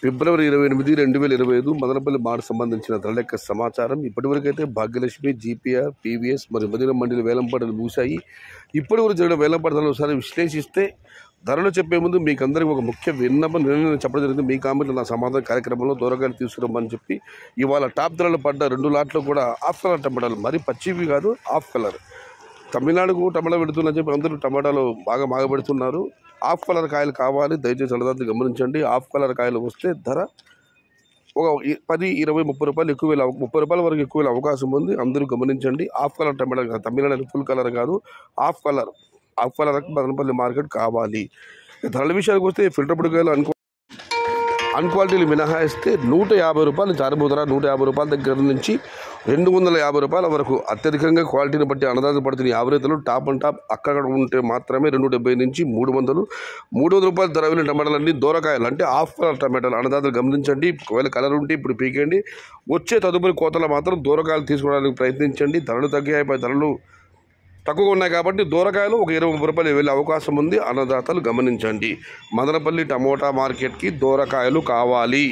ఫిబ్రవరి 28, 2025 Madanapalle mart సంబంధించిన ధరల యొక్క సమాచారం. ఇప్పటివరకైతే భాగ్యలక్ష్మి, జీపీఆర్, పీవీఎస్ మరియు మదీనా మండలి వేలంపాటలు ముగిశాయి. ఇప్పటివరకు జరిగిన వేలంపాట ధరలు ఒకసారి విశ్లేషిస్తే ధరలు చెప్పే ముందు మీకు అందరికీ ఒక ముఖ్య విన్నపం నేను చెప్పడం జరిగింది. మీ కామెంట్లో నా సమాధాన కార్యక్రమంలో దూరగాయలు తీసుకురమ్మని చెప్పి ఇవాళ టాప్ ధరలు పడ్డ 2 లాట్లు కూడా ఆఫ్ కలర్ టమాటాలు, మరి పచ్చివి కాదు, ఆఫ్ కలర్. తమిళనాడుకు టమాటా పెడుతుందని చెప్పి అందరూ టమాటాలు బాగా మాగబెడుతున్నారు. ఆఫ్ కలర్ కాయలు కావాలి, దయచేసి అన్నదాన్ని గమనించండి. ఆఫ్ కలర్ కాయలు వస్తే ధర ఒక 10, 20, 30 రూపాయలు ఎక్కువ 30 రూపాయల వరకు ఎక్కువ అవకాశం ఉంది. అందరూ గమనించండి. Of colour tomato Tamil Nadu full colour కాదు, ఆఫ్ కలర్ మదనపల్లి మార్కెట్ కావాలి. ధరల విషయానికి వస్తే ఫిల్టర్ పొడికాయలు అన్క్వాలిటీలు మినహాయిస్తే 150 రూపాయలు జారిపోతారా. 150 రూపాయల దగ్గర నుంచి 250 రూపాయల వరకు అత్యధికంగా క్వాలిటీని బట్టి అన్నదాత పడుతున్న యావరేజ్లు టాప్ అండ్ టాప్ అక్కడ ఉంటే మాత్రమే 270 నుంచి 300 రూపాయల ధర వెళ్ళిన టమాటాలన్నీ దూరకాయలు, అంటే ఆఫ్ కలర్ టమాటాలు. అన్నదాతలు గమనించండి. ఒకవేళ కలర్ ఉంటే ఇప్పుడు పీకేయండి. వచ్చే తదుపరి కోతలో మాత్రం దూరకాయలు తీసుకోవడానికి ప్రయత్నించండి. ధరలు తగ్గాయి, ధరలు తక్కువగా ఉన్నాయి కాబట్టి దూరకాయలు ఒక 20-30 రూపాయలు వెళ్ళే అవకాశం ఉంది. అన్నదాతలు గమనించండి. మదనపల్లి టమోటా మార్కెట్కి దూరకాయలు కావాలి.